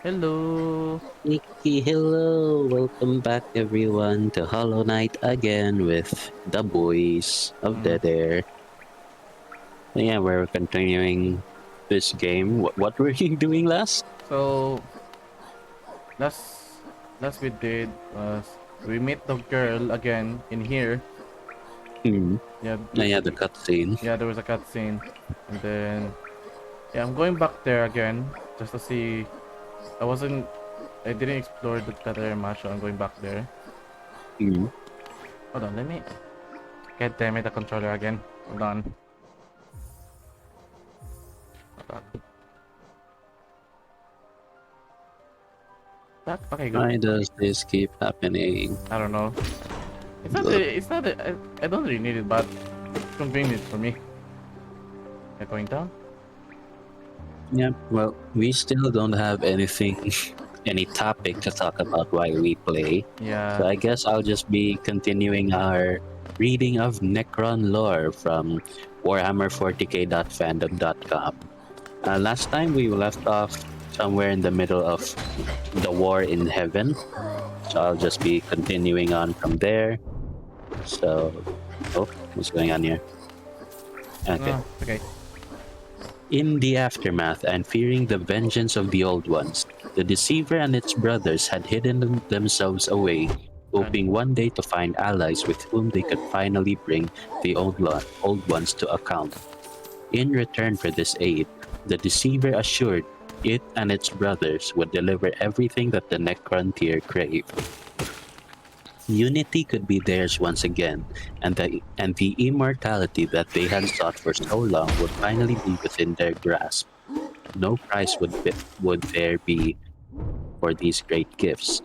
Hello. Nikki, hello! Welcome back everyone to Hollow Knight again with the boys of Mm, Dead Air. Yeah, we're continuing this game. What were you doing last? so last last we did was we meet the girl again in here. Hmm. Yeah, Yeah, the cutscene. yeah. There was a cutscene, and then yeah, I'm going back there again just to see. I wasn't. I didn't explore that area much, so I'm going back there. Hmm. Hold on, let me. God damn it, the controller again. Hold on. Hold on. That okay, good. Why does this keep happening? I don't know. It's not. Ugh. It's not. I don't really need it, but it's convenient for me. Am I going down? Yeah, well, we still don't have anything, any topic to talk about while we play. Yeah. So I guess I'll just be continuing our reading of Necron lore from Warhammer40k.fandom.com. Last time we left off somewhere in the middle of the war in heaven, so I'll just be continuing on from there. So, oh, what's going on here? Okay. No. Okay. In the aftermath and fearing the vengeance of the Old Ones, the Deceiver and its brothers had hidden themselves away, Done. hoping one day to find allies with whom they could finally bring the Old Ones to account. In return for this aid, the Deceiver assured it and its brothers would deliver everything that the Necrontyr craved. Unity could be theirs once again, and the immortality that they had sought for so long would finally be within their grasp. No price would there be for these great gifts.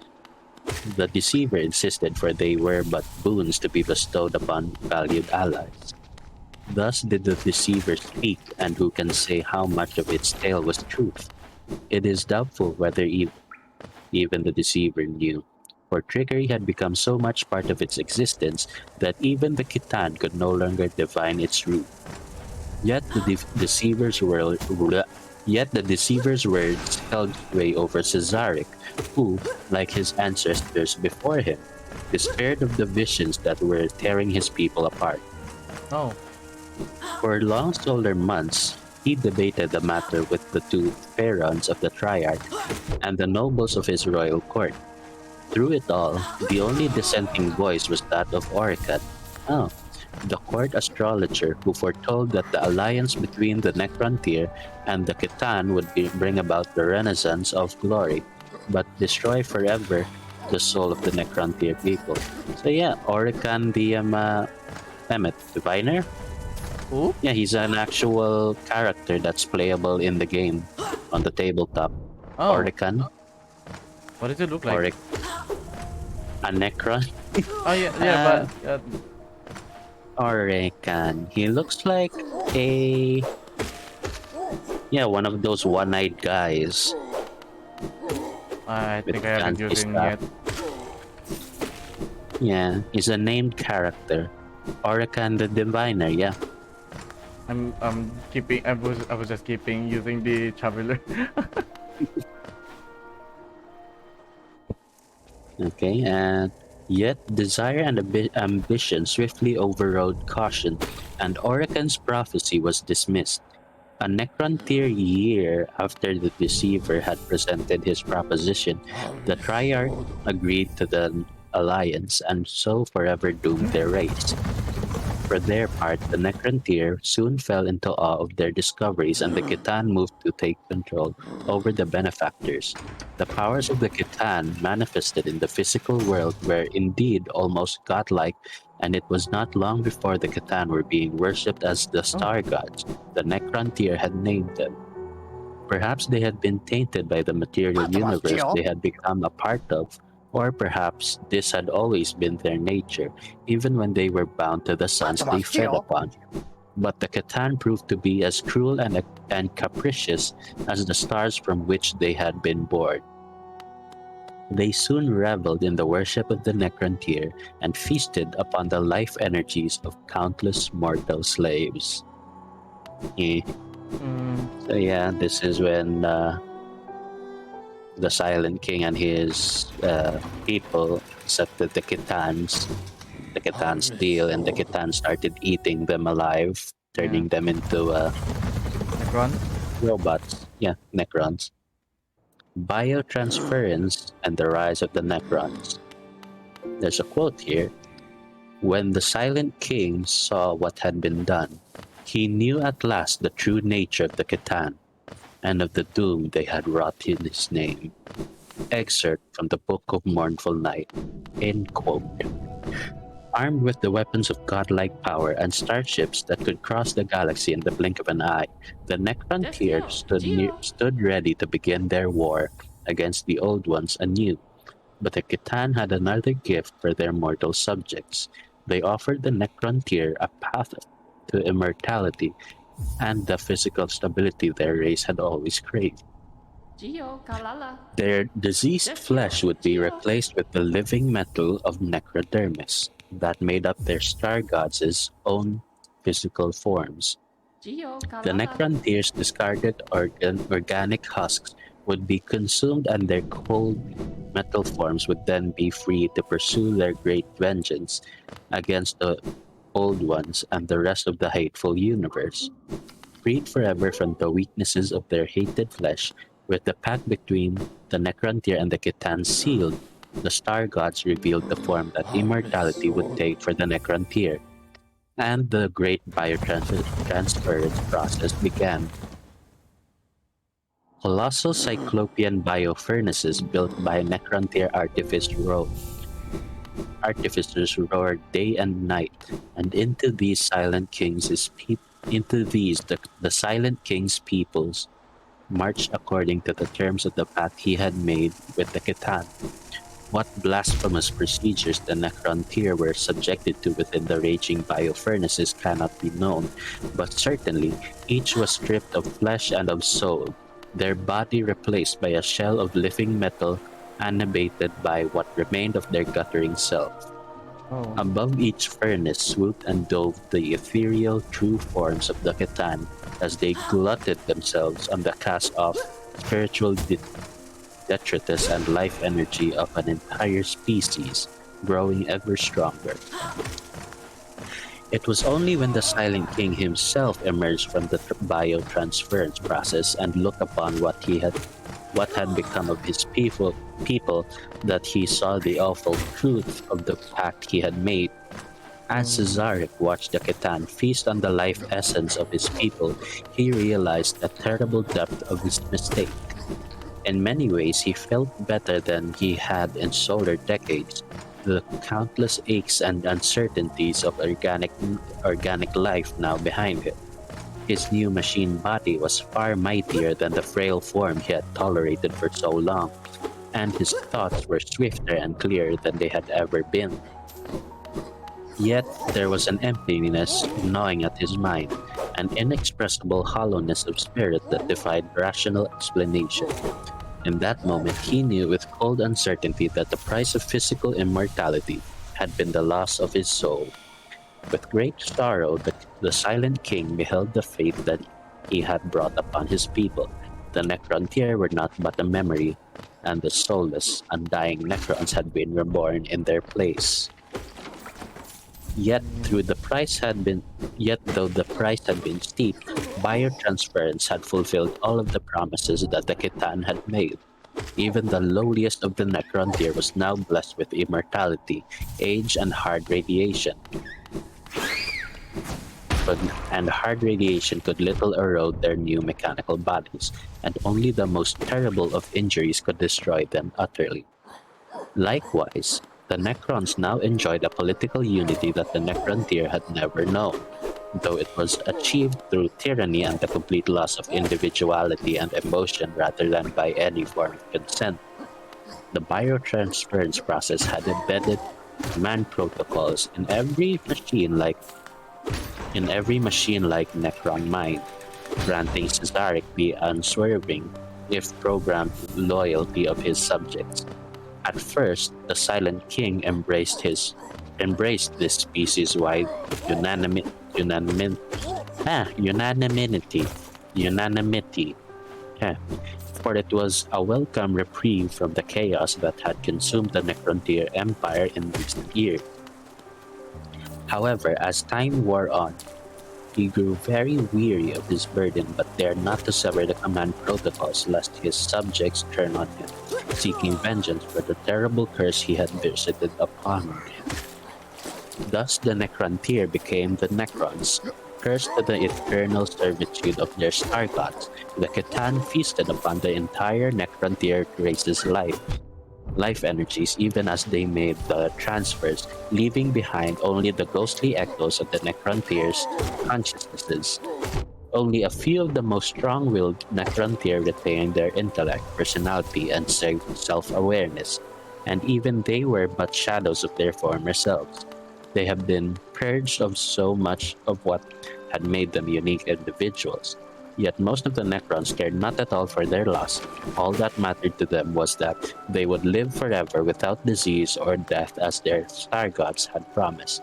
The deceiver insisted, for they were but boons to be bestowed upon valued allies. Thus did the deceiver speak, and who can say how much of its tale was truth? It is doubtful whether even the deceiver knew, for trickery had become so much part of its existence that even the Khitan could no longer divine its root. Yet the deceiver's words held sway over Cesaric, who, like his ancestors before him, despaired of the visions that were tearing his people apart. Oh. For long solar months, he debated the matter with the two pharaohs of the Triarch and the nobles of his royal court. Through it all, the only dissenting voice was that of Oricat, oh, the court astrologer who foretold that the alliance between the Necrontyr and the Khitan would bring about the renaissance of glory, but destroy forever the soul of the Necrontyr people. So yeah, Orican the Diviner? Who? Yeah, he's an actual character that's playable in the game on the tabletop. Oh. Orican? What does it look like? Oric a Necron? Oh yeah, yeah, Uh, but Orican. He looks like a one of those one-eyed guys I with think I haven't fancy used him stuff. yet. Yeah, he's a named character. Orican the Diviner, yeah. I'm keeping. I was just keeping using the traveler. Okay, and yet desire and ambition swiftly overrode caution, and Orican's prophecy was dismissed. A Necrontyr year after the Deceiver had presented his proposition, the Triarch agreed to the alliance and so forever doomed their race. For their part, the Necrontyr soon fell into awe of their discoveries, and the Khitan moved to take control over the benefactors. The powers of the Khitan manifested in the physical world were indeed almost godlike, and it was not long before the Khitan were being worshipped as the Oh. star gods the Necrontyr had named them. Perhaps they had been tainted by the material universe they had become a part of, or perhaps this had always been their nature, even when they were bound to the suns they fed upon. But the Catan proved to be as cruel and capricious as the stars from which they had been born. They soon reveled in the worship of the Necrontyr and feasted upon the life energies of countless mortal slaves. Eh. Mm, So yeah, this is when the Silent King and his people, except that the Kitans deal, and the Kitans started eating them alive, turning them into Necron? robots. Yeah, Necrons. Biotransference and the rise of the Necrons. There's a quote here. When the Silent King saw what had been done, he knew at last the true nature of the Khitan and of the doom they had wrought in his name. Excerpt from the Book of Mournful Night. End quote. Armed with the weapons of godlike power and starships that could cross the galaxy in the blink of an eye, the Necrontyrs stood ready to begin their war against the Old Ones anew. But the Khitan had another gift for their mortal subjects. They offered the Necrontyr a path to immortality and the physical stability their race had always craved. Their diseased flesh would be replaced with the living metal of necrodermis that made up their star gods' own physical forms. The Necrontyrs' discarded organic husks would be consumed, and their cold metal forms would then be free to pursue their great vengeance against the Old Ones and the rest of the hateful universe. Freed forever from the weaknesses of their hated flesh, with the pact between the Necrontyr and the Khitan sealed, the star gods revealed the form that immortality would take for the Necrontyr, and the great biotransference process began. Colossal cyclopean biofurnaces built by Necrontyr artificers roared day and night, and into these the Silent King's peoples marched according to the terms of the pact he had made with the Khitan. What blasphemous procedures the Necrontyr were subjected to within the raging biofurnaces cannot be known, but certainly each was stripped of flesh and of soul, their body replaced by a shell of living metal animated by what remained of their guttering self. Oh. Above each furnace swooped and dove the ethereal true forms of the Khitan as they glutted themselves on the cast-off spiritual detritus and life energy of an entire species, growing ever stronger. It was only when the Silent King himself emerged from the biotransference process and looked upon what had become of his people that he saw the awful truth of the pact he had made. As Cesaric watched the Khitan feast on the life essence of his people, he realized the terrible depth of his mistake. In many ways, he felt better than he had in solar decades. The countless aches and uncertainties of organic life now behind him. His new machine body was far mightier than the frail form he had tolerated for so long, and his thoughts were swifter and clearer than they had ever been. Yet there was an emptiness gnawing at his mind, an inexpressible hollowness of spirit that defied rational explanation. In that moment, he knew with cold uncertainty that the price of physical immortality had been the loss of his soul. With great sorrow, the Silent King beheld the fate that he had brought upon his people. The Necrontyr were not but a memory, and the soulless, undying Necrons had been reborn in their place. Yet though the price had been steep, biotransference had fulfilled all of the promises that the Khitan had made. Even the lowliest of the Necrontyr was now blessed with immortality, age, and hard radiation. And hard radiation could little erode their new mechanical bodies, and only the most terrible of injuries could destroy them utterly. Likewise, the Necrons now enjoyed a political unity that the Necrontyr had never known, though it was achieved through tyranny and the complete loss of individuality and emotion rather than by any form of consent. The biotransference process had embedded command protocols in every machine-like Necron mind, granting Cesaric the unswerving, if programmed loyalty of his subjects. At first, the Silent King embraced this species-wide unanimity, for it was a welcome reprieve from the chaos that had consumed the Necrontyr Empire in recent years. However, as time wore on, he grew very weary of his burden but dared not to sever the command protocols lest his subjects turn on him, seeking vengeance for the terrible curse he had visited upon him. Thus the Necrontyr became the Necrons, cursed to the eternal servitude of their star gods. The Catan feasted upon the entire Necrontyr race's life energies even as they made the transfers, leaving behind only the ghostly echoes of the Necrontyr's consciousnesses. Only a few of the most strong-willed Necrontyr retained their intellect, personality, and self-awareness, and even they were but shadows of their former selves. They have been purged of so much of what had made them unique individuals. Yet most of the Necrons cared not at all for their loss. All that mattered to them was that they would live forever without disease or death as their star gods had promised.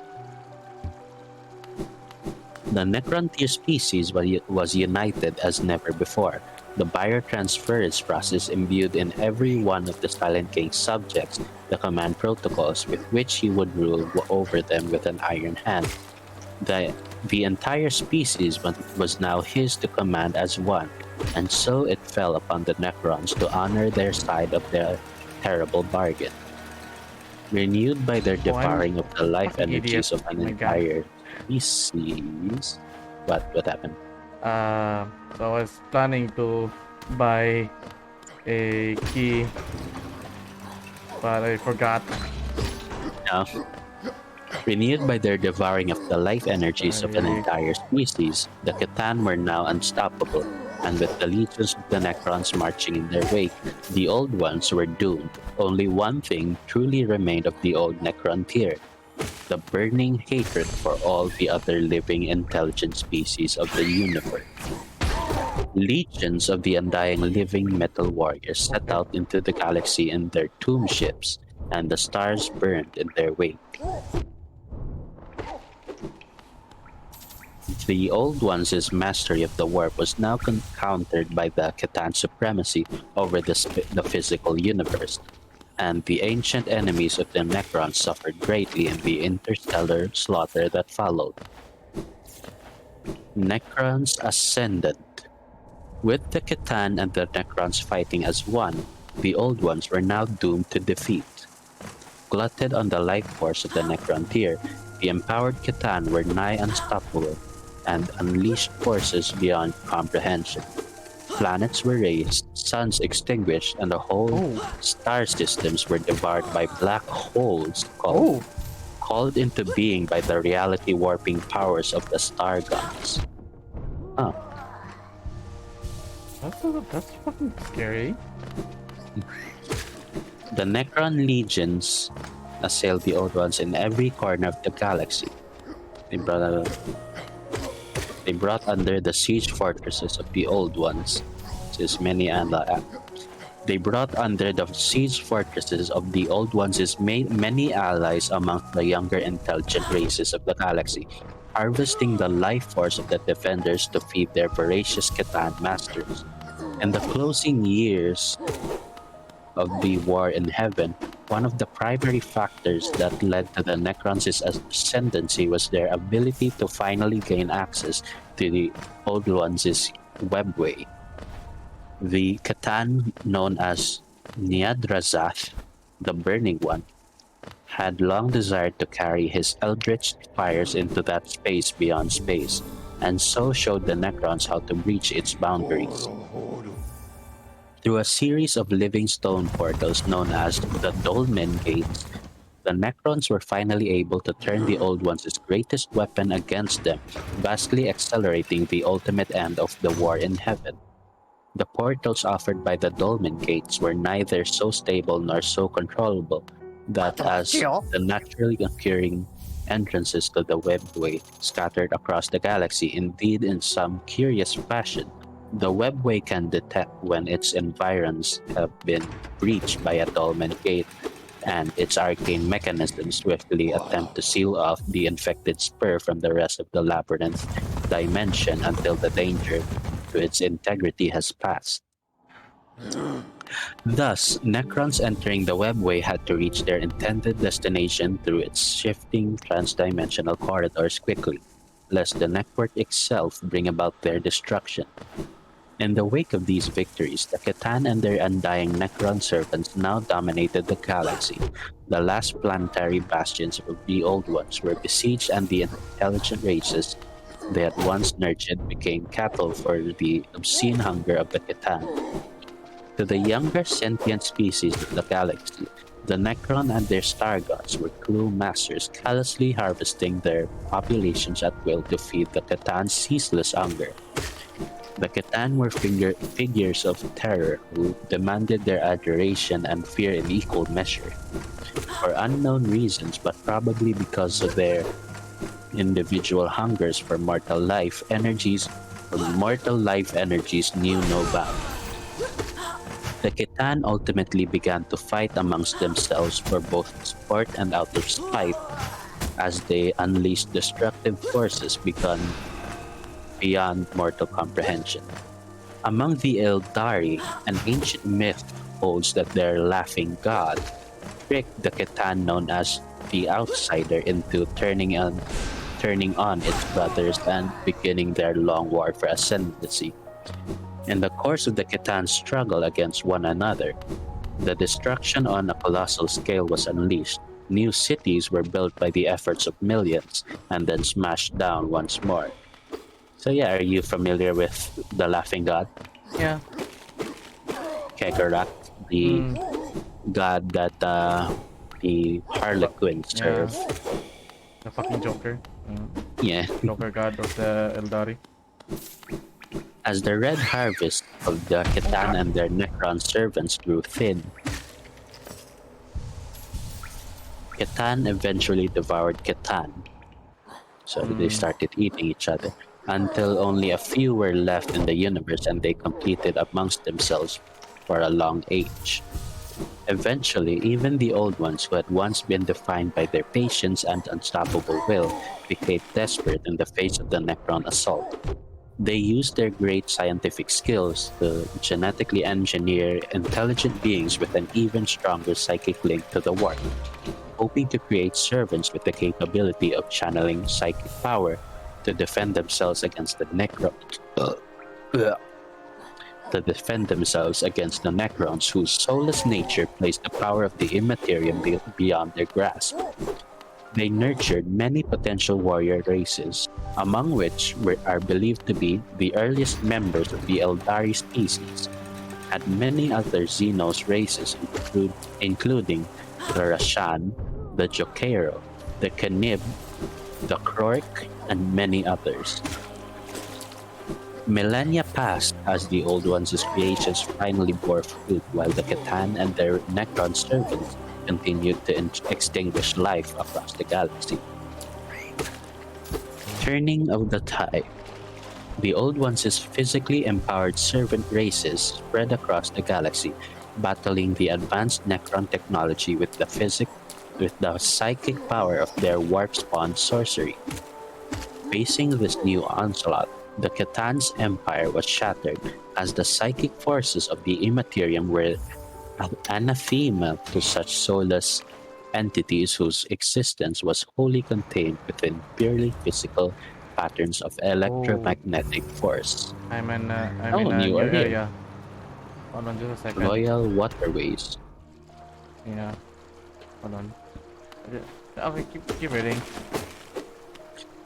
The Necrontyr species was united as never before. The biotransference process imbued in every one of the Silent King's subjects the command protocols with which he would rule over them with an iron hand. The entire species was now his to command as one, and so it fell upon the Necrons to honor their side of the terrible bargain. Renewed by their devouring of the life energies of an entire species. What happened? So I was planning to buy a key, but I forgot. No. Renewed by their devouring of the life energies of an entire species, the Catan were now unstoppable, and with the legions of the Necrons marching in their wake, the Old Ones were doomed. Only one thing truly remained of the old Necrontyr: the burning hatred for all the other living intelligent species of the universe. Legions of the undying living metal warriors set out into the galaxy in their tomb ships, and the stars burned in their wake. The Old Ones' mastery of the warp was now countered by the Catan supremacy over the physical universe, and the ancient enemies of the Necrons suffered greatly in the interstellar slaughter that followed. Necrons ascended. With the Catan and the Necrons fighting as one, the Old Ones were now doomed to defeat. Glutted on the life force of the Necrontyr, the empowered Catan were nigh unstoppable and unleashed forces beyond comprehension. Planets were razed, suns extinguished, and the whole star systems were devoured by black holes called into being by the reality-warping powers of the star gods. Huh. That's fucking scary. The Necron legions assailed the Old Ones in every corner of the galaxy. They brought under the siege fortresses of the Old Ones. They brought under the siege fortresses of the Old Ones' many allies amongst the younger intelligent races of the galaxy, harvesting the life force of the defenders to feed their voracious Catan masters. In the closing years of the war in heaven, one of the primary factors that led to the Necrons' ascendancy was their ability to finally gain access to the Old Ones' webway. The Catan, known as Niadrazath, the Burning One, had long desired to carry his eldritch fires into that space beyond space, and so showed the Necrons how to breach its boundaries. Through a series of living stone portals known as the Dolmen Gates, the Necrons were finally able to turn the Old Ones' greatest weapon against them, vastly accelerating the ultimate end of the war in heaven. The portals offered by the Dolmen Gates were neither so stable nor so controllable that as the naturally occurring entrances to the webway scattered across the galaxy, indeed in some curious fashion, the webway can detect when its environs have been breached by a Dolmen Gate, and its arcane mechanisms swiftly attempt to seal off the infected spur from the rest of the labyrinth dimension until the danger to its integrity has passed. Thus, Necrons entering the webway had to reach their intended destination through its shifting transdimensional corridors quickly, lest the network itself bring about their destruction. In the wake of these victories, the Catan and their undying Necron servants now dominated the galaxy. The last planetary bastions of the Old Ones were besieged, and the intelligent races they had once nurtured became cattle for the obscene hunger of the Catan. To the younger sentient species of the galaxy, the Necron and their star gods were cruel masters, callously harvesting their populations at will to feed the Catan's ceaseless hunger. The Catan were figures of terror who demanded their adoration and fear in equal measure. For unknown reasons, but probably because of their individual hungers for mortal life energies knew no bounds. The Khitan ultimately began to fight amongst themselves for both sport and out of spite, as they unleashed destructive forces beyond mortal comprehension. Among the Eldari, an ancient myth holds that their laughing god tricked the Khitan known as the Outsider into turning on its brothers and beginning their long war for ascendancy. In the course of the Khitan's struggle against one another, the destruction on a colossal scale was unleashed. New cities were built by the efforts of millions and then smashed down once more. So yeah, are you familiar with the Laughing God? Yeah. Kegarak, the Mm, god that the Harlequins yeah. serve. The fucking Joker. Yeah. Joker god of the Eldari. As the red harvest of the Khitan and their Necron servants grew thin, Khitan eventually devoured Khitan. So they Mm. started eating each other until only a few were left in the universe, and they competed amongst themselves for a long age. Eventually, even the old ones who had once been defined by their patience and unstoppable will became desperate in the face of the Necron assault. They used their great scientific skills to genetically engineer intelligent beings with an even stronger psychic link to the warp, hoping to create servants with the capability of channeling psychic power to defend themselves against the Necrons whose soulless nature placed the power of the Immaterium beyond their grasp. They nurtured many potential warrior races, among which are believed to be the earliest members of the Eldari species, and many other Xenos races, including the Rashan, the Jokeiro, the Kanib, the Krork, and many others. Millennia passed as the Old Ones' creations finally bore fruit, while the Khitan and their Necron servants continued to extinguish life across the galaxy. Turning of the tide. The Old Ones' physically empowered servant races spread across the galaxy, battling the advanced Necron technology with the psychic power of their warp-spawned sorcery. Facing this new onslaught, the Khitan's empire was shattered as the psychic forces of the Immaterium were anathema to such soulless entities whose existence was wholly contained within purely physical patterns of Oh, electromagnetic force. I'm Oh, in a new new area. area. Hold on just a second. Royal Waterways. Yeah. Hold on. Okay, keep reading.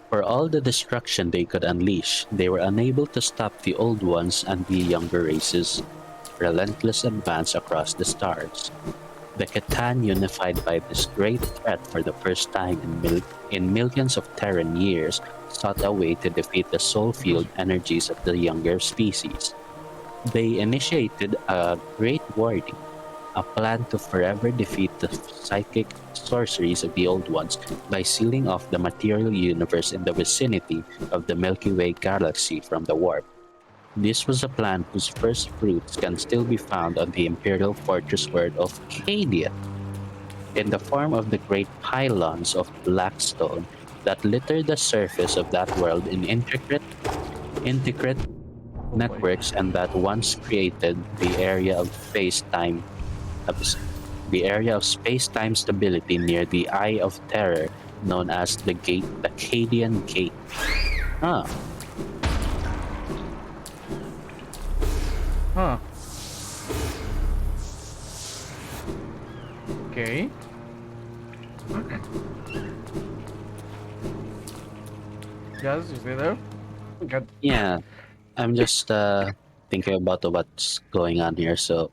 For all the destruction they could unleash, they were unable to stop the Old Ones and the younger races' relentless advance across the stars. The Khitan, unified by this great threat for the first time in millions of Terran years, sought a way to defeat the soul-fueled energies of the younger species. They initiated a Great Warding, a plan to forever defeat the psychic sorceries of the Old Ones by sealing off the material universe in the vicinity of the Milky Way galaxy from the warp. This was a plan whose first fruits can still be found on the Imperial Fortress world of Cadia, in the form of the great pylons of black stone that litter the surface of that world in intricate Oh boy. networks and that once created the area of space-time stability near the Eye of Terror, known as the Cadian Gate. Ah, Huh. Okay. Yes, you stay there? God. yeah. I'm just thinking about what's going on here. So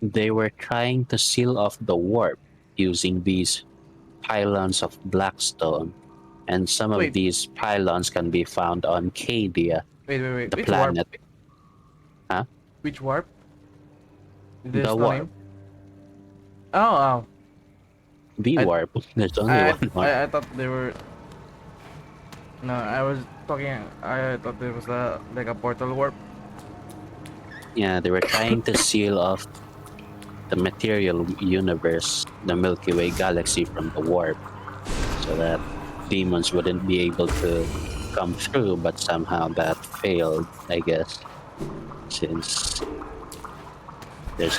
they were trying to seal off the warp using these pylons of blackstone, and some of Wait, these pylons can be found on Cadia, wait. the Which warp? planet. Huh? Which warp? The There's no warp. name. Oh. The I warp. There's only I one warp. I thought they were. No, I was talking. I thought there was like a portal warp. Yeah, they were trying to seal off the material universe, the Milky Way galaxy, from the warp, so that demons wouldn't be able to come through, but somehow that failed, I guess, since there's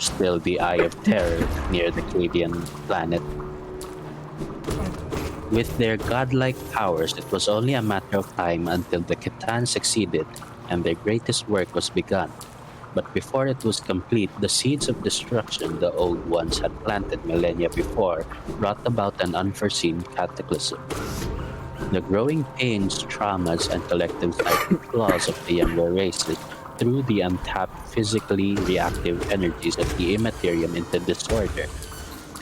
still the Eye of Terror near the Cadian planet. With their godlike powers, it was only a matter of time until the Khitan succeeded and their greatest work was begun. But before it was complete, the seeds of destruction the Old Ones had planted millennia before brought about an unforeseen cataclysm. The growing pains, traumas, and collective psychic flaws of the younger races threw the untapped physically reactive energies of the Immaterium into disorder.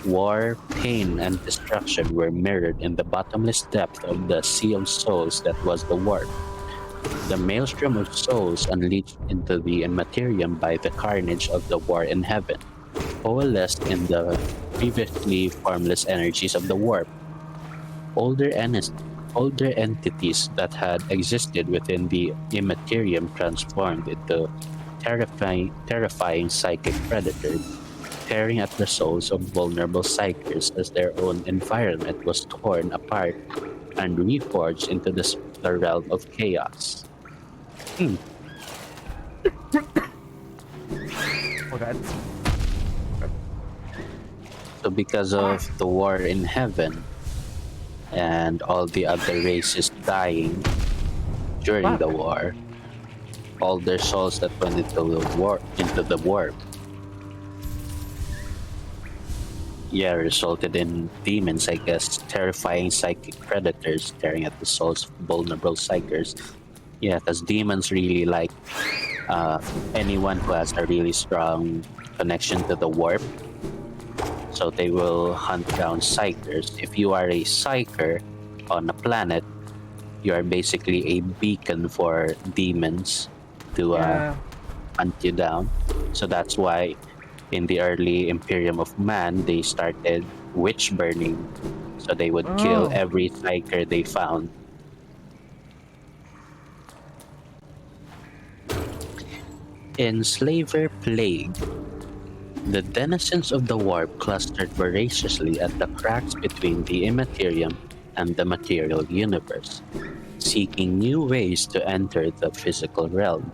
War, pain, and destruction were mirrored in the bottomless depth of the sea of souls that was the warp. The maelstrom of souls unleashed into the Immaterium by the carnage of the war in heaven coalesced in the previously formless energies of the warp. Older, older entities that had existed within the Immaterium transformed into terrifying psychic predators, tearing at the souls of vulnerable psychers as their own environment was torn apart and reforged into the realm of chaos. Forgot. So because of the war in heaven and all the other races dying during the Fuck. war, all their souls that went into the warp, yeah, resulted in demons, I guess, terrifying psychic predators tearing at the souls of vulnerable psychers. Yeah, because demons really like anyone who has a really strong connection to the warp. So they will hunt down psychers. If you are a psycher on a planet, you are basically a beacon for demons to Yeah. hunt you down. So that's why in the early Imperium of Man, they started witch burning. So they would kill Oh. every psyker they found. In Slaver Plague, the denizens of the warp clustered voraciously at the cracks between the Immaterium and the material universe, seeking new ways to enter the physical realm.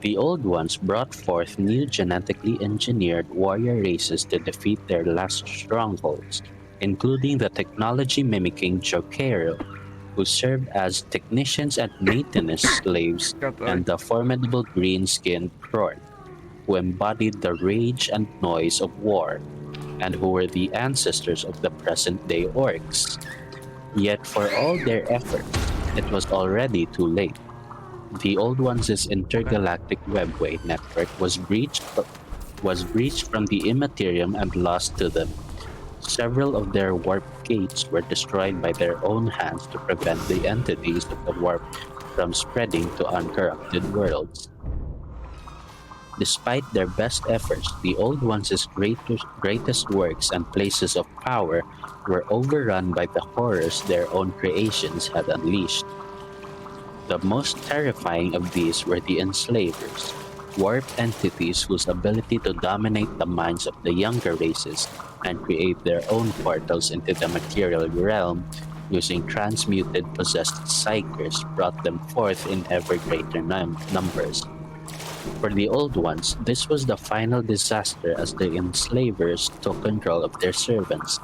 The Old Ones brought forth new genetically engineered warrior races to defeat their last strongholds, including the technology mimicking Jokeiro, who served as technicians and maintenance slaves, God, sorry. and the formidable green-skinned Krork, who embodied the rage and noise of war, and who were the ancestors of the present-day orcs. Yet for all their efforts, it was already too late. The Old Ones' Okay. intergalactic webway network was breached from the Immaterium and lost to them. Several of their warp gates were destroyed by their own hands to prevent the entities of the warp from spreading to uncorrupted worlds. Despite their best efforts, the Old Ones' greatest works and places of power were overrun by the horrors their own creations had unleashed. The most terrifying of these were the enslavers, warp entities whose ability to dominate the minds of the younger races and create their own portals into the material realm using transmuted possessed psychers brought them forth in ever greater numbers. For the Old Ones, this was the final disaster as the enslavers took control of their servants.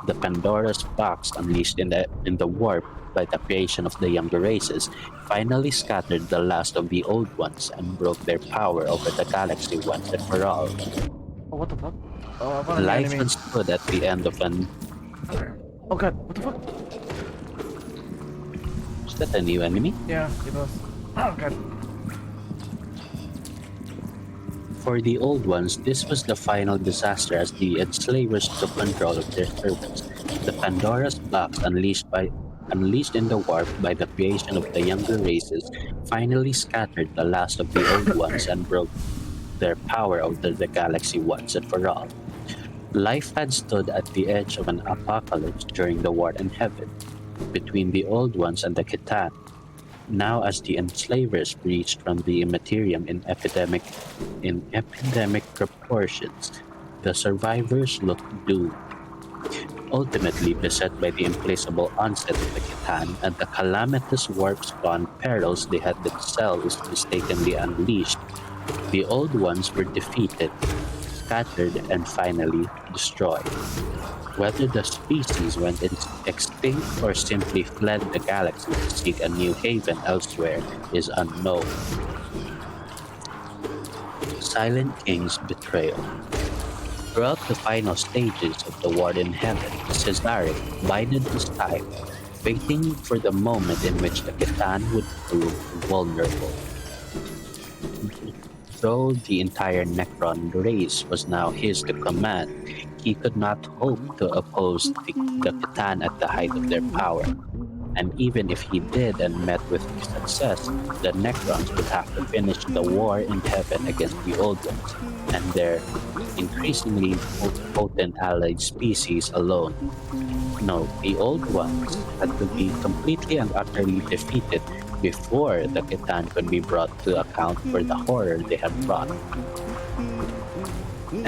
The Pandora's box unleashed in the warp by the creation of the younger races finally scattered the last of the Old Ones and broke their power over the galaxy once and for all. Oh, what the fuck? Oh, I found a new Life enemy. had stood at the end of an... Oh god, what the fuck? Is that a new enemy? Yeah, it was. Oh god. For the Old Ones, this was the final disaster as the enslavers took control of their servants. The Pandora's box unleashed in the warp by the creation of the younger races finally scattered the last of the Old Ones and broke their power over the galaxy once and for all. Life had stood at the edge of an apocalypse during the war in heaven, between the Old Ones and the Khitan. Now, as the enslavers breached from the Immaterium in epidemic proportions, the survivors looked doomed. Ultimately beset by the implacable onset of the Khitan and the calamitous warp-spawned perils they had themselves mistakenly unleashed, the Old Ones were defeated, scattered, and finally destroyed. Whether the species went extinct or simply fled the galaxy to seek a new haven elsewhere is unknown. Silent King's Betrayal. Throughout the final stages of the war in heaven, Cesaric bided his time, waiting for the moment in which the Khitan would prove vulnerable. Though the entire Necron race was now his to command, he could not hope to oppose the Khitan at the height of their power. And even if he did and met with success, the Necrons would have to finish the war in heaven against the Old Ones and their increasingly potent allied species alone. No, the Old Ones had to be completely and utterly defeated before the Khitan could be brought to account for the horror they had brought.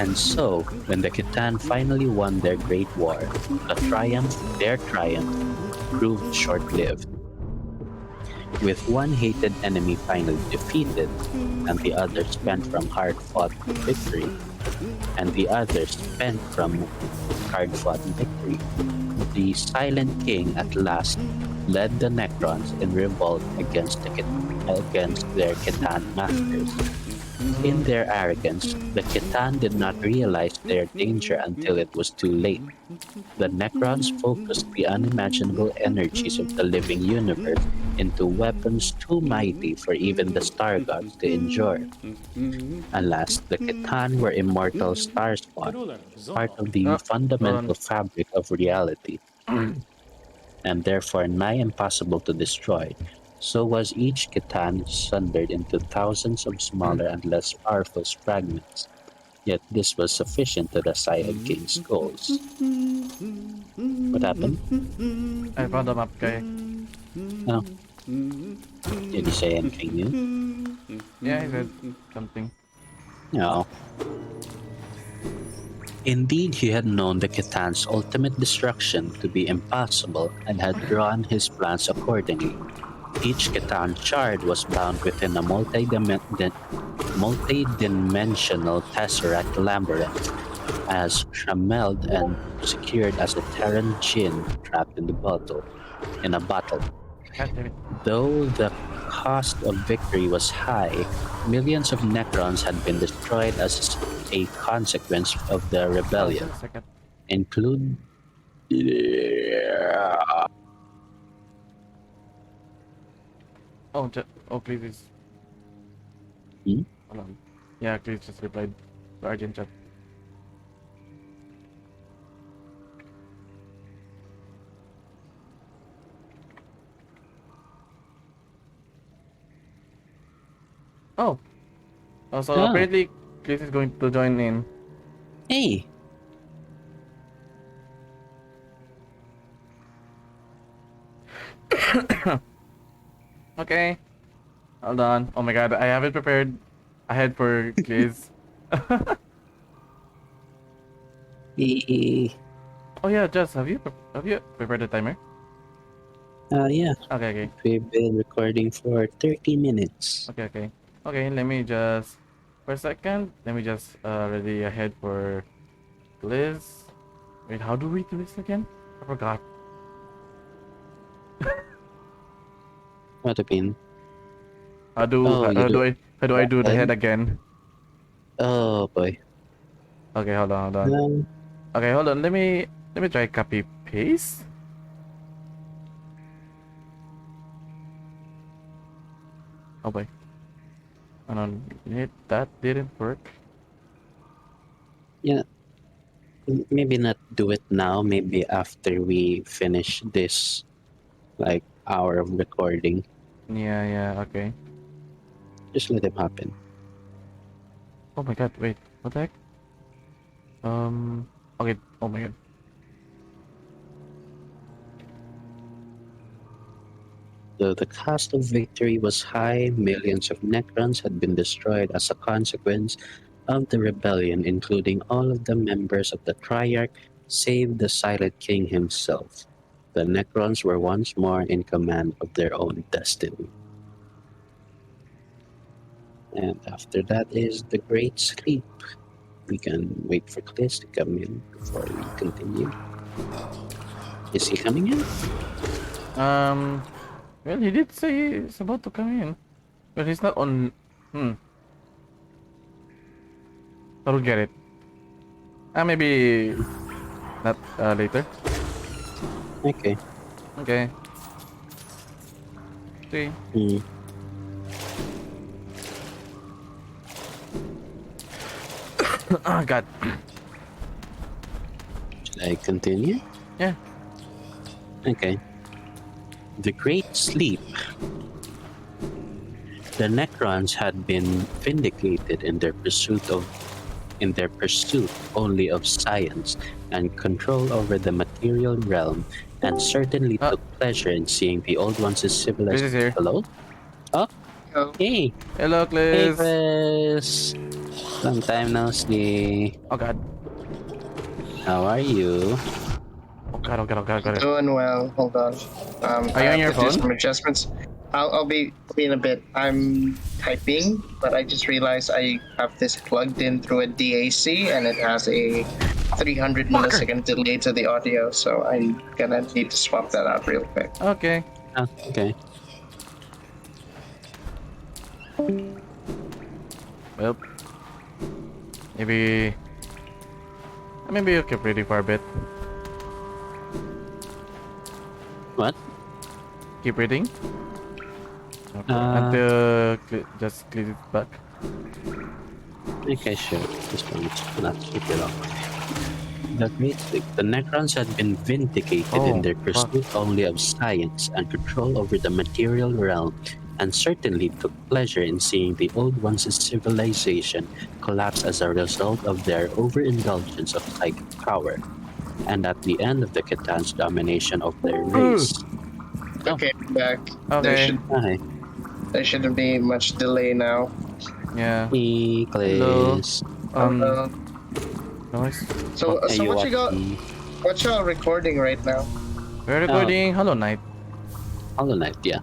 And so, when the Khitan finally won their great war, their triumph, proved short-lived. With one hated enemy finally defeated, and the other spent from hard-fought victory, the Silent King at last led the Necrons in revolt against their Khitan masters. In their arrogance, the Khitan did not realize their danger until it was too late. The Necrons focused the unimaginable energies of the living universe into weapons too mighty for even the Star Gods to endure. Alas, the Khitan were immortal star-spawn, part of the Oh, hold on. fundamental fabric of reality, and therefore nigh impossible to destroy. So was each Khitan sundered into thousands of smaller and less powerful fragments. Yet this was sufficient to the Silent King's goals. What happened? I found a map, guy. Oh, did he say anything new? Yeah, he said something. No. Indeed, he had known the Khitan's ultimate destruction to be impossible and had drawn his plans accordingly. Each Khitan shard was bound within a multi-dimensional tesseract labyrinth, as trammeled and secured as a Terran djinn trapped in a bottle. God damn it. Though the cost of victory was high, millions of Necrons had been destroyed as a consequence of the rebellion, Just a second. include... Oh, please is. Hmm? Hold on. Yeah, please just replied to Argent chat. Oh. So Oh, apparently Chris is going to join in. hey! Okay. Hold on. Oh my god, I haven't prepared ahead for Chris. Hey. Oh yeah, Jess, have you prepared the timer? Yeah, Okay, okay, we've been recording for 30 minutes. okay, okay. Okay, let me just for a second. Let me just ready ahead for Liz. Wait, how do we do this again? I forgot. What do you mean? How do Oh, you do how do I do the head? head again? Oh boy. Okay, hold on, hold on. Um, Okay, hold on. Let me try copy paste. Oh boy. Hold on. That didn't work. yeah, maybe not do it now. Maybe after we finish this like hour of recording. Yeah, yeah. Okay. Just let it happen. Oh my god. Wait. What the heck? Okay. Oh my god. Though the cost of victory was high, millions of Necrons had been destroyed as a consequence of the rebellion, including all of the members of the Triarch, save the Silent King himself. The Necrons were once more in command of their own destiny. And after that is the Great Sleep. We can wait for Chris to come in before we continue. Is he coming in? Um. Well, he did say he's about to come in, but he's not on. Hmm. I don't get it. Maybe not later. Okay. Okay. See. Hmm. Oh god. Should I continue? Yeah. Okay. The Great Sleep. The Necrons had been vindicated in their pursuit only of science and control over the material realm, and certainly Ah, took pleasure in seeing the Old Ones' Chris civilized. is here. Hello? Oh, Oh, hey, Hello, hey, Chris. Chris. Long time no see. Oh god. How are you? Oh god. Oh god. Oh god. Oh god. doing well. Hold on. Are I you on have your to do phone? some adjustments. I'll be in a bit. I'm typing, but I just realized I have this plugged in through a DAC, and it has a 300 Fucker. millisecond delay to the audio. So I'm gonna need to swap that out real quick. Okay. Oh, okay. Well, maybe maybe you keep reading for a bit. What? Keep reading. Okay. Uh, Until just click it back. okay, sure. This one's not super long. The Great Sleep. The Necrons had been vindicated in Oh their fuck. pursuit only of science and control over the material realm, and certainly took pleasure in seeing the Old Ones' civilization collapse as a result of their overindulgence of psychic power, and at the end of the Cthulhu's domination of their race. Oh, Okay, I'm back. Okay. hi. There shouldn't be much delay now. Yeah. Hello. Nicholas. Uh, Noise. so Fuck. Are so you what you got? watching What y'all recording right now? We're recording Hollow Knight. Hollow Knight? Yeah.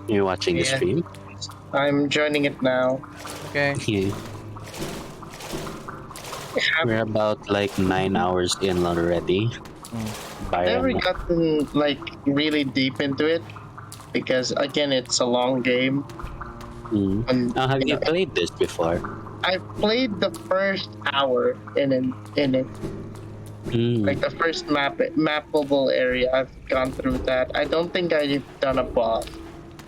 You're watching the Yeah, stream? I'm joining it now. Okay. Yeah. We're about like 9 hours in already. Never Byron. gotten like really deep into it because again it's a long game Mm. and Have you played this before? I played the first hour in it Mm. like the first mappable area. I've gone through that. I don't think I've done a boss.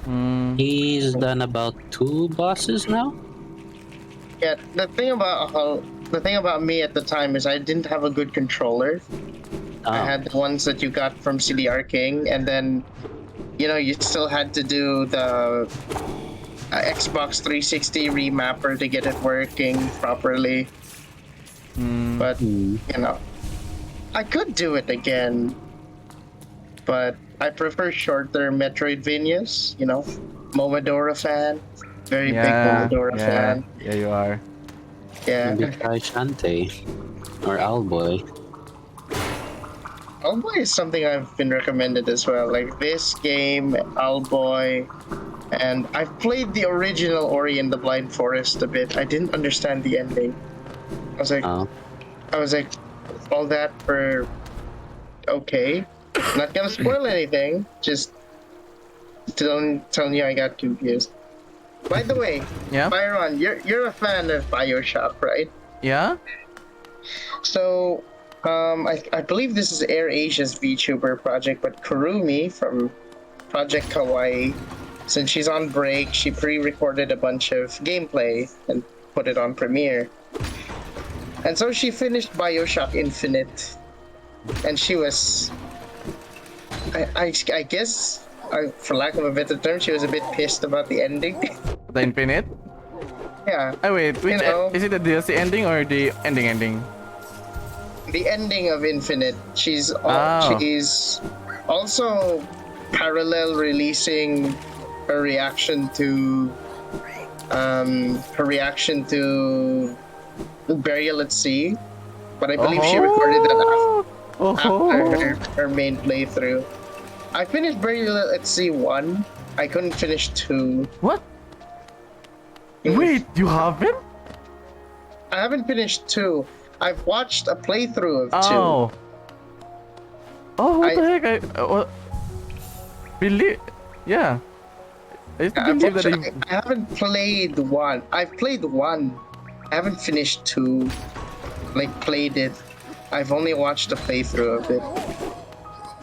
Hmm. He's done about 2 bosses now? Yeah, the thing about me at the time is I didn't have a good controller. I Oh. had the ones that you got from CDR King, and then you still had to do the Xbox 360 remapper to get it working properly. Hmm. But Mm. I could do it again, but I prefer shorter Metroidvanias. Momodora fan, very big Yeah. Momodora Yeah. fan. Yeah. You are. Yeah. Maybe try Shantae or Owlboy. Owlboy is something I've been recommended as well. Like this game, Owlboy, and I've played the original Ori and the Blind Forest a bit. I didn't understand the ending. I was like, Oh, all that for okay. Not gonna spoil anything. Just telling you I got confused. By the way, Yeah? Byron, you're a fan of BioShock, right? Yeah? So, I believe this is Air Asia's VTuber project, but Kurumi from Project Kawaii, since she's on break, she pre-recorded a bunch of gameplay and put it on Premiere. And so she finished BioShock Infinite, and she was, I guess, for lack of a better term, she was a bit pissed about the ending. The Infinite? Yeah, Oh wait, which is it the DLC ending or the ending? the ending of Infinite. She's Oh. she's also parallel releasing her reaction to Burial at Sea, but I believe she recorded that after her main playthrough. I finished Burial at Sea 1. I couldn't finish 2. What? Wait, you haven't? I haven't finished 2. I've watched a playthrough of 2. Oh. Oh, what the heck? Really? Yeah. I used to believe that I haven't played 1. I've played 1. I haven't finished 2. Like, played it. I've only watched a playthrough of it.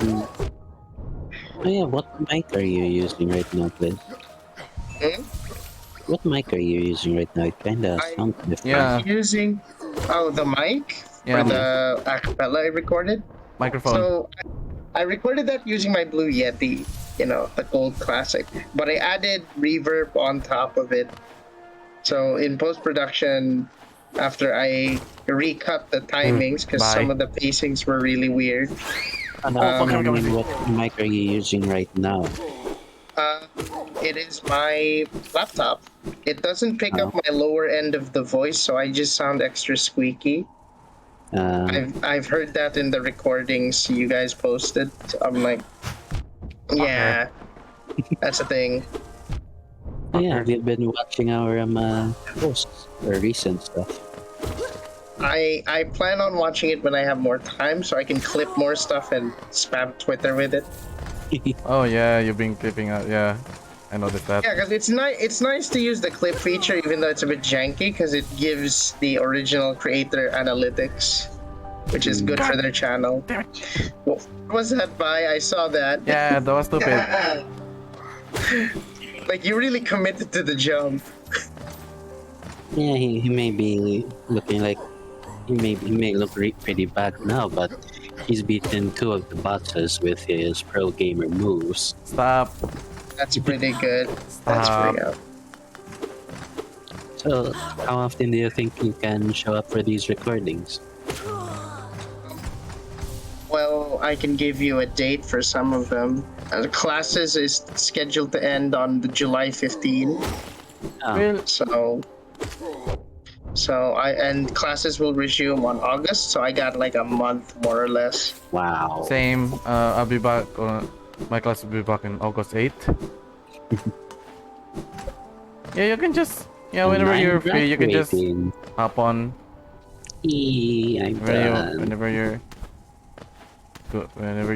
oh yeah. What mic are you using right now, please? Hmm? What mic are you using right now? It kinda sounds different. Yeah. I'm using the mic Yeah, for the acapella I recorded. microphone. So I recorded that using my Blue Yeti, the gold classic. But I added reverb on top of it. So in post-production, after I recut the timings, because Bye. some of the pacings were really weird. What mic are you using right now? It is my laptop. It doesn't pick up my lower end of the voice, so I just sound extra squeaky. I've heard that in the recordings you guys posted. So I'm like, yeah, that's a thing. Oh, yeah, have you been watching our posts or recent stuff? I plan on watching it when I have more time, so I can clip more stuff and spam Twitter with it. Oh yeah, you've been clipping out. Yeah, I noticed that. Yeah, because it's nice to use the clip feature, even though it's a bit janky, because it gives the original creator analytics, which is good for their channel. Damn it. What was that by? I saw that. Yeah, that was stupid. Like, you really committed to the jump. Yeah, he may be looking like he may look pretty bad now, but he's beaten 2 of the bosses with his pro gamer moves. Stop. That's pretty good. That's Stop. pretty good. So, how often do you think you can show up for these recordings? Well, I can give you a date for some of them. Classes is scheduled to end on the July 15. Oh, Well, And classes will resume on August, so I got like a month more or less. wow. same. I'll be back. My class will be back on August 8th. Yeah, you can just. Yeah, whenever you're free, you can just Graduating. hop on. I'm done. Whenever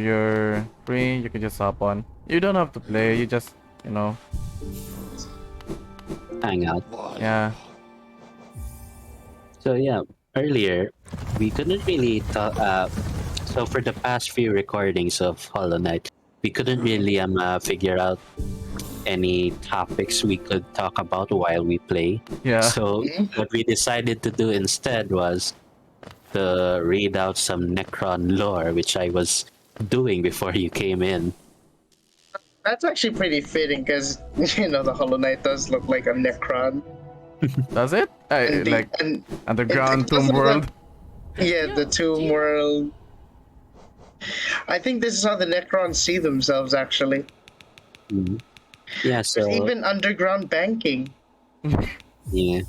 you're free, you can just hop on. You don't have to play. You just, Hang out. yeah. So yeah, earlier we couldn't really talk. So for the past few recordings of Hollow Knight, we couldn't really figure out any topics we could talk about while we play. Yeah. So what we decided to do instead was to read out some Necron lore, which I was doing before you came in. That's actually pretty fitting because the Hollow Knight does look like a Necron. Does it? And Underground it does Tomb look World. Yeah, the Tomb World. I think this is how the Necrons see themselves, actually. Mhm. Yeah, so There's even underground banking. yeah,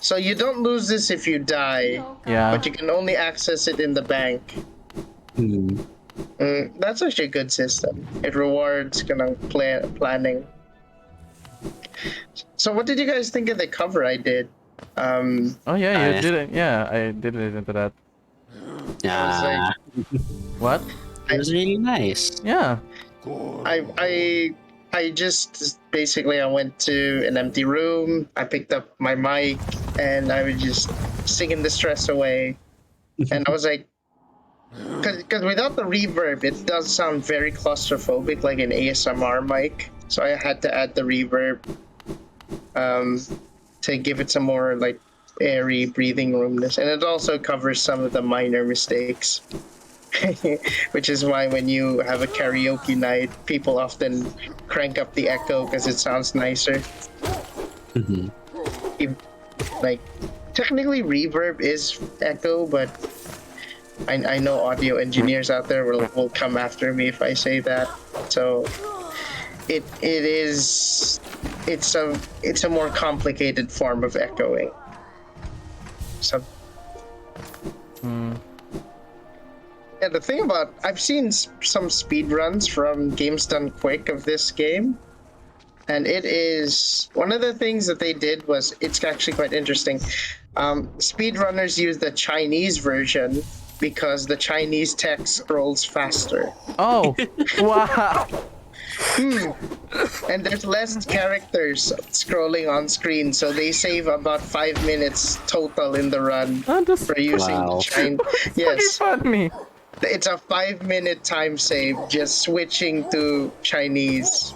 So you don't lose this if you die, Yeah. but you can only access it in the bank. Hmm. That's actually a good system. It rewards kind of planning. So, what did you guys think of the cover I did? Oh yeah, you I, did it. Yeah, I did listen to that. I was like, yeah, What? it was really nice. Yeah. I just basically I went to an empty room. I picked up my mic and I was just singing the stress away. And I was like, because without the reverb, it does sound very claustrophobic, like an ASMR mic. So I had to add the reverb to give it some more like airy breathing roomness, and it also covers some of the minor mistakes. Which is why when you have a karaoke night, people often crank up the echo because it sounds nicer. Mhm. Like, technically, reverb is echo, but I know audio engineers out there will come after me if I say that. So it's a more complicated form of echoing. So Hmm. yeah, the thing about I've seen some speed runs from Games Done Quick of this game, and it is one of the things that they did was it's actually quite interesting. Speedrunners use the Chinese version because the Chinese text scrolls faster. Oh. Wow. And there's less characters scrolling on screen, so they save about 5 minutes total in the run Oh, that's for using Wow. the Chinese. fucking Yes, funny. it's a 5 minute time save just switching to Chinese.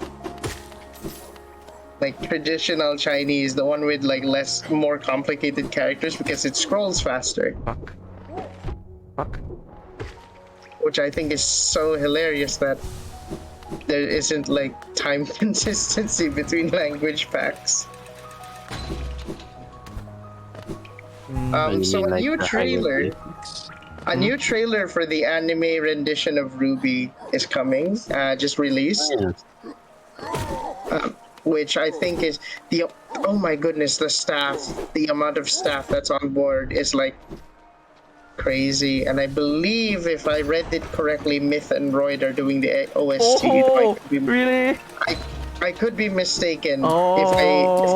Like traditional Chinese, the one with like more complicated characters because it scrolls faster, Fuck. Fuck. which I think is so hilarious that there isn't like time consistency between language packs. Really So like the hieroglyphics. a new trailer for the anime rendition of Ruby is coming, just released, Yeah. which I think is oh my goodness, the amount of staff that's on board is like crazy. And I believe if I read it correctly, Myth and Royd are doing the OST. Oh, really? I could be mistaken if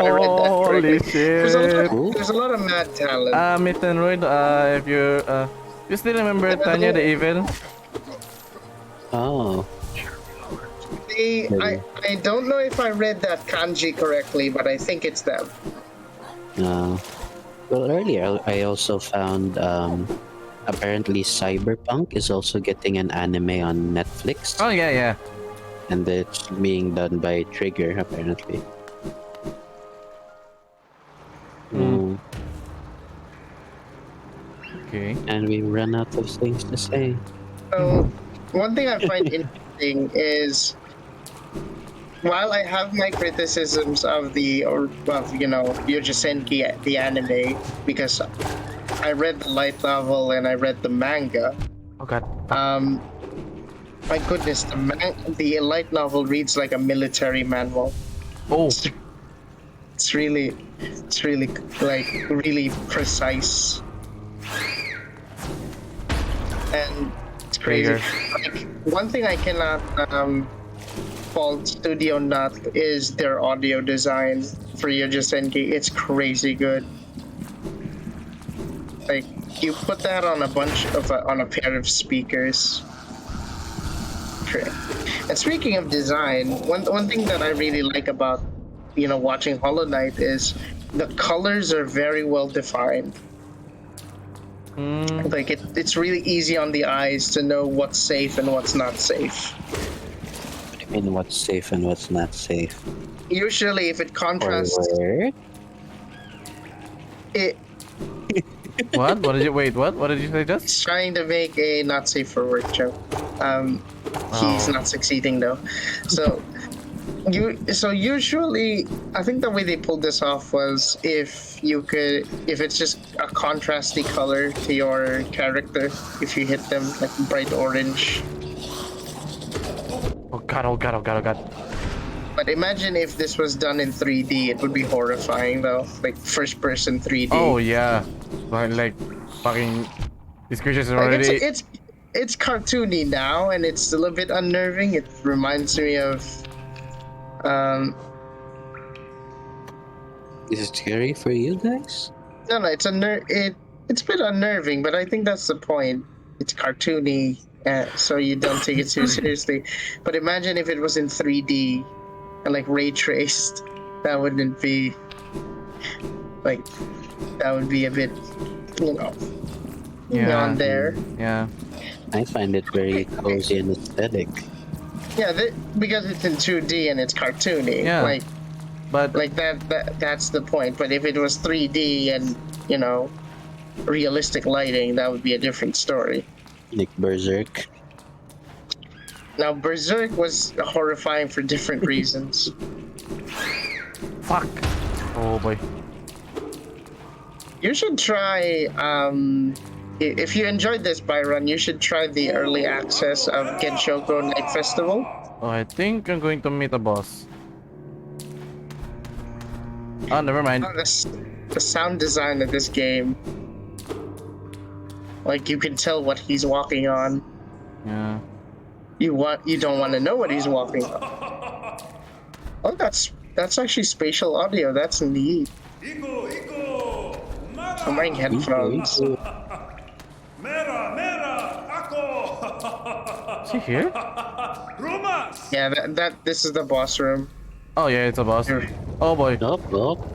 I read that Holy correctly. shit. There's a lot of mad talent. Myth and Royd, if you still remember Tanya the Evil? Oh. I don't know if I read that kanji correctly, but I think it's them. Well, earlier I also found apparently Cyberpunk is also getting an anime on Netflix, Oh, yeah, yeah. and it's being done by Trigger apparently. Mm. Okay. And we run out of things to say. So one thing I find interesting is while I have my criticisms of Yuja Senki, the anime, because I read the light novel and I read the manga. Oh, God. My goodness, the light novel reads like a military manual. Oh. It's really like really precise. And it's crazy. Like, one thing I cannot fault Studio Nut is their audio design for Yuja Senki. It's crazy good. Like, you put that on on a pair of speakers. And speaking of design, one thing that I really like about watching Hollow Knight is the colors are very well defined. Like it's really easy on the eyes to know what's safe and what's not safe. What do you mean what's safe and what's not safe? Usually, if it contrasts, Forward. What? What did you wait? What? What did you say just? it's trying to make a not safe for work joke. He's not succeeding though. So usually, I think the way they pulled this off was if it's just a contrasty color to your character, if you hit them like bright orange. Oh, God. Oh, God. Oh, God. Oh, God. But imagine if this was done in 3D, it would be horrifying though, like first-person 3D. Oh, yeah. Like fucking... These creatures are Like already... it's it's cartoony now, and it's a little bit unnerving. It reminds me of um. Is it scary for you guys? No, it's it's a bit unnerving, but I think that's the point. It's cartoony, so you don't take it too seriously. But imagine if it was in 3D and like ray traced. That wouldn't be like that would be a bit, you know, on there. Yeah. I find it very cozy and aesthetic. Yeah, because it's in 2D and it's cartoony. Yeah. But Like that's the point. But if it was 3D and, you know, realistic lighting, that would be a different story. Like Berserk. Now, Berserk was horrifying for different reasons. fuck. Oh boy. You should try, if you enjoyed this, Byron, you should try the early access of Genshoku Night Festival. Oh, I think I'm going to meet a boss. Oh, never mind. The sound design of this game, like you can tell what he's walking on. Yeah. You don't want to know what he's walking on. Oh, that's actually spatial audio. That's neat. I'm wearing headphones. Is he here? Yeah, this is the boss room. Oh yeah, it's a boss. Oh boy. Nope, nope.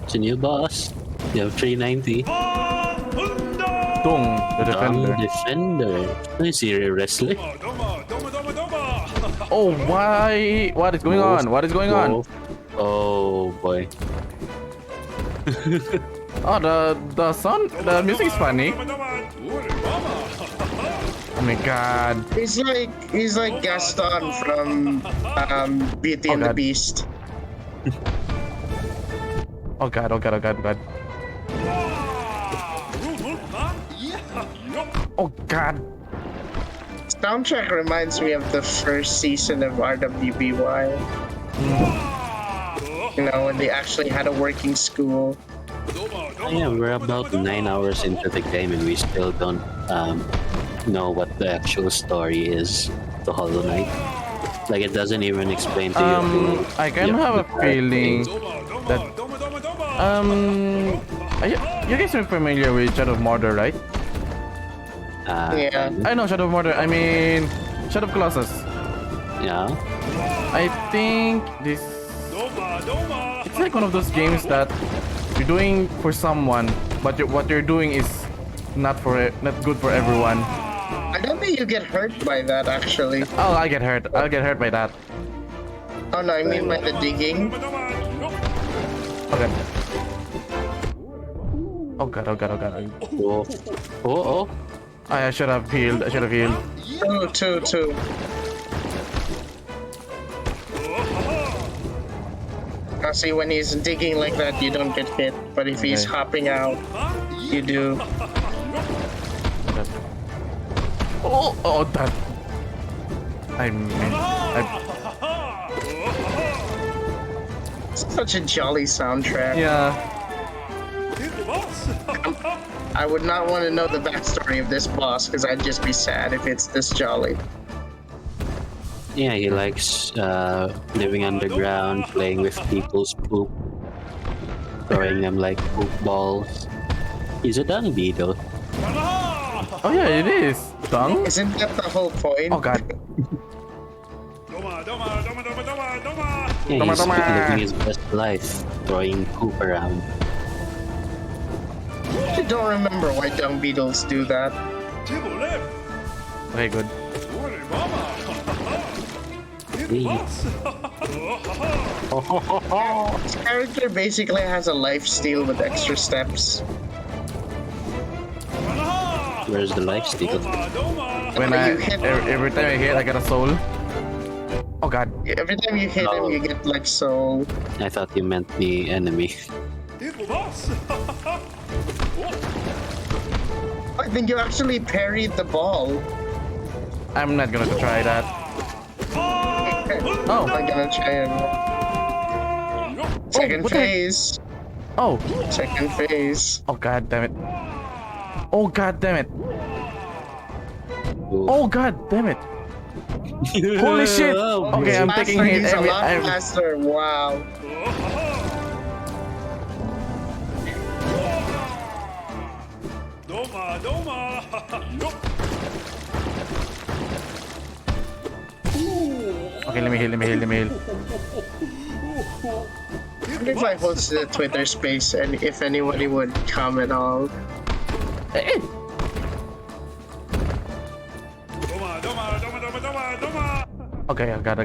It's a new boss. You have 390. Dung, the defender. Defender. Is he a wrestler? Oh, why? What is going on? What is going on? Oh boy. Oh, the sound, the music is funny. Oh my god. He's like Gaston from Beauty and the God. Beast. Oh god, oh god, oh god, oh god. Oh god. Soundtrack reminds me of the first season of RWBY. You know, when they actually had a working school. Yeah, we're about 9 hours into the game and we still don't know what the actual story is to Hollow Knight. Like it doesn't even explain to you. I kind of have a feeling that you guys are familiar with Shadow of Mordor, right? Yeah. I know Shadow of Mordor. I mean Shadow of Colossus. Yeah. I think this it's like one of those games that you're doing for someone, but what you're doing is not good for everyone. I don't think you get hurt by that, actually. Oh, I'll get hurt. I'll get hurt by that. Oh no, I mean by the digging. Okay. Oh god, oh god, oh god. Oh. Oh, oh. I should have healed. I should have healed. Two. Now see, when he's digging like that, you don't get hit. But if he's Okay. hopping out, you do. Oh, that. Such a jolly soundtrack. Yeah. I would not want to know the backstory of this boss because I'd just be sad if it's this jolly. Yeah, he likes living underground, playing with people's poop, throwing them like poop balls. He's a dung beetle. Oh yeah, it is. Dung? Isn't that the whole point? Oh god. Yeah, Doma, he's doma. living his best life, throwing poop around. I don't remember why dung beetles do that. Okay, good. This character basically has a life steal with extra steps. Where's the life steal? When you hit every time I hit, I get a soul. Oh god. every time you hit him, you get like soul. I thought you meant the enemy. I think you actually parried the ball. I'm not gonna try that. Oh. I'm gonna try and second what the heck? phase. Oh. Second phase. Oh god damn it. Oh god damn it. Oh god damn it! Holy shit! Oh, Okay, I'm Faster, taking hit he's a every. lot faster. Wow. Okay, let me heal. I wonder if I hosted a Twitter space and if anybody would come at all. Eh, eh. Okay, I got.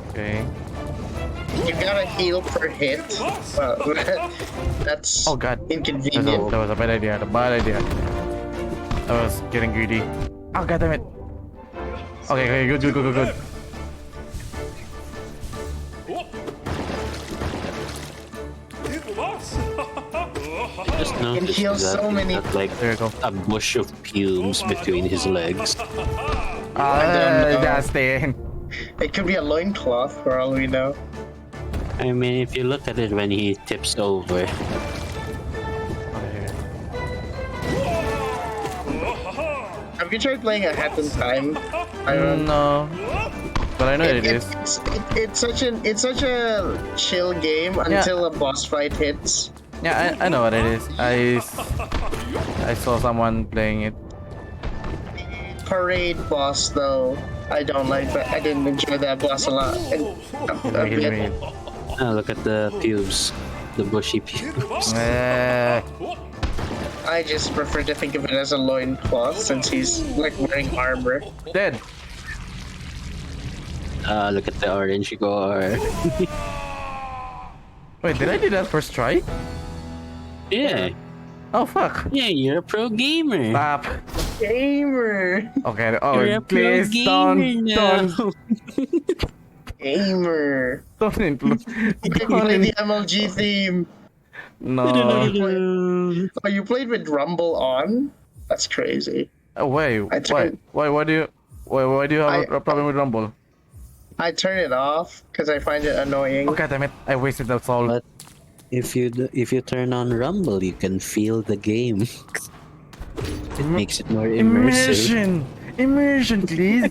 Okay. You gotta heal per hit. Well, that's Oh god. inconvenient. That was a bad idea. I was getting greedy. Oh god damn it. Okay, good. I just noticed heals that so he many- got like There you go. a bush of pubes between his legs. know. That's the. It could be a loincloth for all we know. I mean, if you look at it when he tips over, Have you tried playing a Hat in Time? I don't No, but I know it is. It's such a chill game until a boss fight hits. Yeah, I know what it is. I saw someone playing it. Parade boss though, I don't like that. I didn't enjoy that boss a lot. A bit. look at the pubes, the bushy pubes. I just prefer to think of it as a loincloth since he's like wearing armor. Dead. Look at the orange gore. Wait, did I do that first try? Yeah, Oh fuck. yeah, you're a pro gamer. Stop. Gamer! Okay. You're a pro Please gamer now. Gamer! don't include. You play the MLG theme! No. Oh, you played with Rumble on? That's crazy. Wait. I tried- Why do you have a problem with Rumble? I turn it off because I find it annoying. Oh god damn it! I wasted that soul. But if you turn on Rumble, you can feel the game. It makes it more immersive. Immersion, please.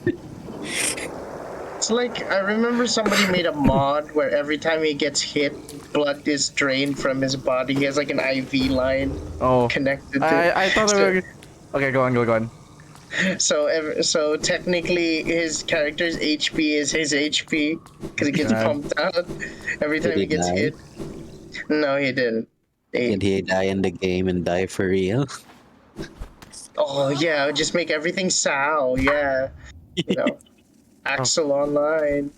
It's like, I remember somebody made a mod where every time he gets hit, blood is drained from his body. He has like an IV line Oh. connected to I thought they were. Okay, go on. So technically his character's HP is his HP because it gets God. pumped out every time Did he he gets die? hit. No, he didn't. Did he die in the game and die for real? Oh yeah, just make everything Sao. Yeah, you know, Axel Online.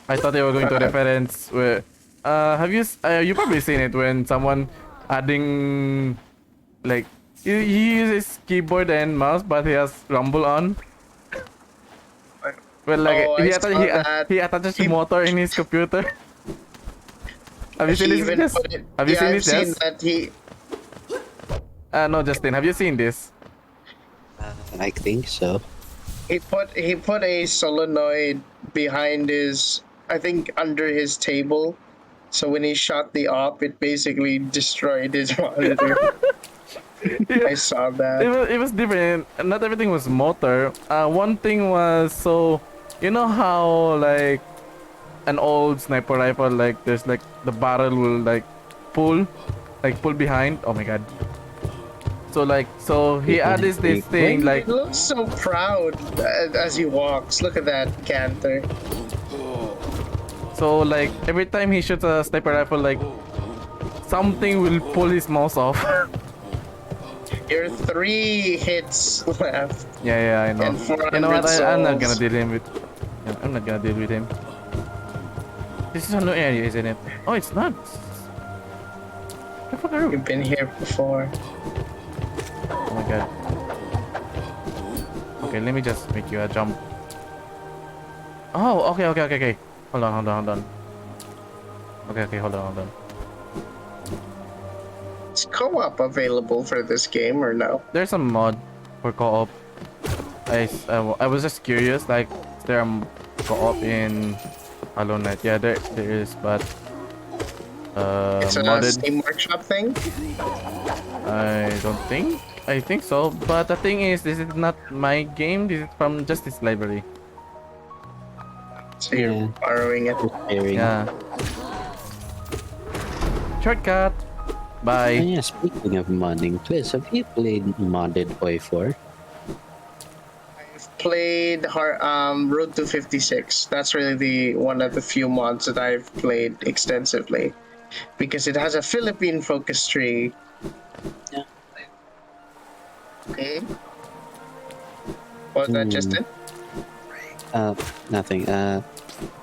I thought they were going to reference where. Have you probably seen it when someone adding like he uses keyboard and mouse but he has Rumble on. Well, like Oh, I saw that. he attaches the motor in his computer. Have you seen He this? even Jess? put it. Have you Yeah, seen I've this? seen Jess? that. He. No, Justin. Have you seen this? I think so. He put a solenoid behind his, I think under his table, so when he shot the op, it basically destroyed his monitor. I saw that. It was different. Not everything was motor. One thing was so, you know how like an old sniper rifle, like there's like the barrel will like pull behind. Oh my god. So he added this thing like. He looks so proud as he walks. Look at that canter. So like every time he shoots a sniper rifle, like something will pull his mouse off. You're 3 hits left. Yeah, I know. And 400 You know what? I'm not souls. gonna deal him with. I'm not gonna deal with him. This is a new area, isn't it? Oh, it's not. The fuck are you? You've been here before. Oh my god. Okay, let me just make you a jump. Oh, okay. Hold on. Okay, hold on. Is co-op available for this game or no? There's a mod for co-op. I was just curious, like, is there a co-op in Hollow Knight? Yeah, there is, but It's a modded. Steam Workshop thing. I don't think. I think so, but the thing is, this is not my game. This is from Justice Library. So you're Yeah. borrowing it. Sharing. Yeah. Shortcut. Oh, Bye. yeah, speaking of modding, Chris, have you played modded Hoi 4? I've played Road to 56. That's really the one of the few mods that I've played extensively because it has a Philippine focus tree. Yeah. Okay. Was that just it? Nothing. I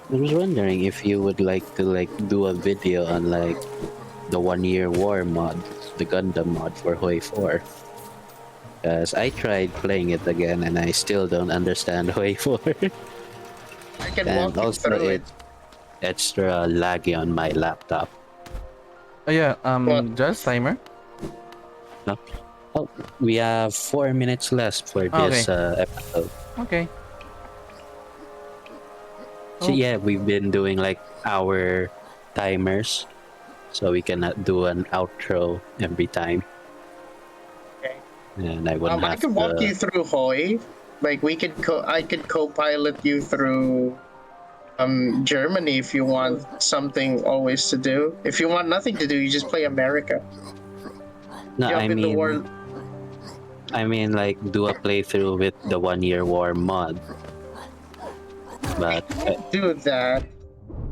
was wondering if you would like to do a video on the 1 Year War mod, the Gundam mod for Hoi 4. Because I tried playing it again and I still don't understand Hoi 4. I can And walk you also through it. it's extra laggy on my laptop. Oh yeah. What? Just timer. No? Oh, we have 4 minutes left for this episode. Okay. So Oh. yeah, we've been doing our timers, so we can do an outro every time. Okay. And I wouldn't I have could walk to. you through Hoi. Like I could co-pilot you through Germany if you want something always to do. If you want nothing to do, you just play America. No, Jump in the war. do a playthrough with the 1 Year War mod. But Do that.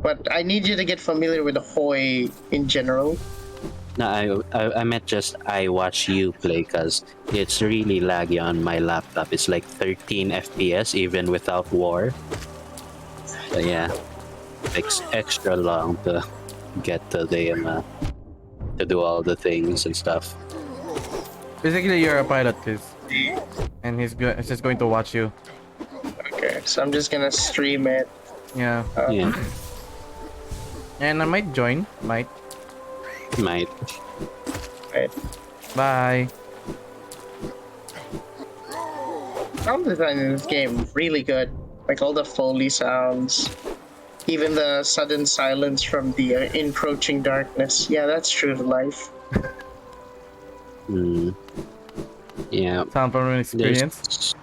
But I need you to get familiar with Hoi in general. no, I meant just I watch you play because it's really laggy on my laptop. It's like 13 FPS even without war. So yeah, takes extra long to get to the to do all the things and stuff. Basically, you're a pilot, Chris, and he's just going to watch you. Okay, so I'm just gonna stream it. Yeah. Yeah, And I might join. Might. might. Right. Bye. Sound design in this game really good. Like all the Foley sounds, even the sudden silence from the encroaching darkness. Yeah, that's true to life. Yeah. Sound from an experience.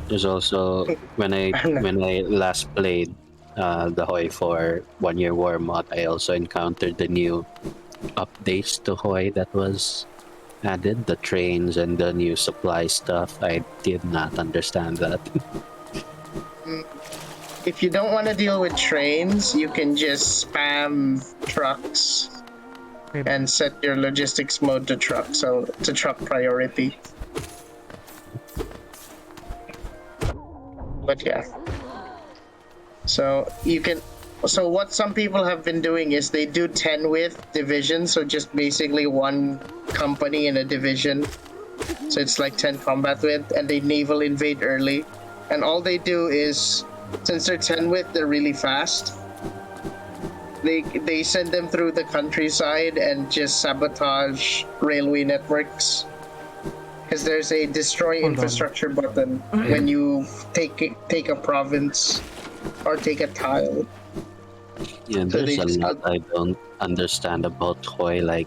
There's also when I last played the Hoi for 1 Year War mod, I also encountered the new updates to Hoi that was added, the trains and the new supply stuff. I did not understand that. If you don't want to deal with trains, you can just spam trucks and set your logistics mode to truck, so to truck priority. But yeah. So you can. So what some people have been doing is they do 10 width division, so just basically one company in a division. So it's like 10 combat width, and they naval invade early. And all they do is, since they're 10 width, they're really fast. They send them through the countryside and just sabotage railway networks. Because there's a destroy infrastructure button when you take a province or take a tile. Yeah, So there's a lot I don't understand about Hoi.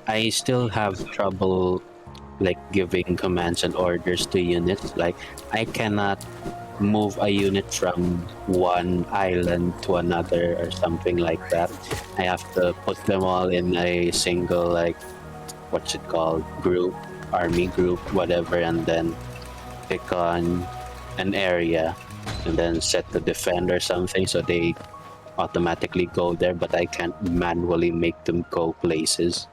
I still have trouble giving commands and orders to units. I cannot move a unit from one island to another or something like that. I have to put them all in a single what's it called, group, army group, whatever, and then pick on an area and then set to defend or something, so they automatically go there, but I can't manually make them go places.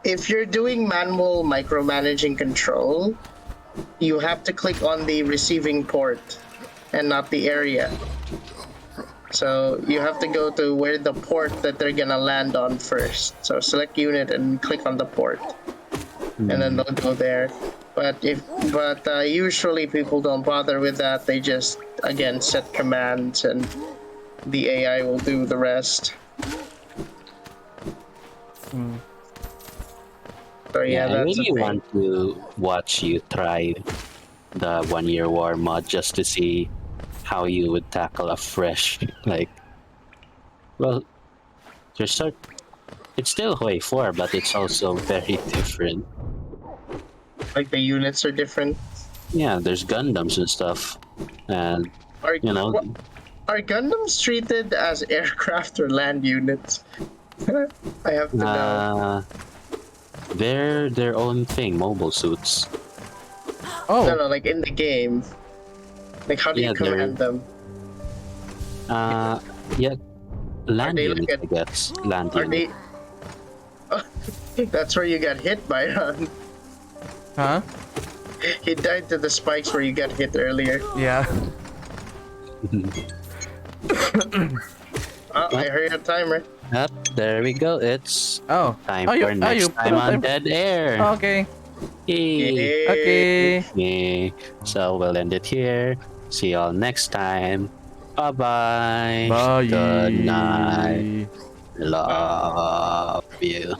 If you're doing manual micromanaging control, you have to click on the receiving port and not the area. So you have to go to where the port that they're gonna land on first. So select unit and click on the port, and then they'll go there. But usually people don't bother with that. They just again set commands, and the AI will do the rest. So Yeah, I that's really want to watch you try the 1 Year War mod just to see how you would tackle a fresh like. Well, there's sort. It's still Hoi 4, but it's also very different. Like the units are different. Yeah, there's Gundams and stuff, and Are you know, are Gundams treated as aircraft or land units? I have to know. they're their own thing. Mobile suits. Oh, No, like in the game. Like how do Yeah, you command them? Yeah, land they units, like I guess. Land Are units. they? That's where you got hit by Ron. huh? He died to the spikes where you got hit earlier. Yeah. Oh, I heard a timer. Yep, there we go. It's Oh. time Oh, you- for oh, next you time put on them- Dead Air. Okay. Yay. Yay. Okay. Yay. So we'll end it here. See y'all next time. Bye-bye. Bye. Good night. Love you.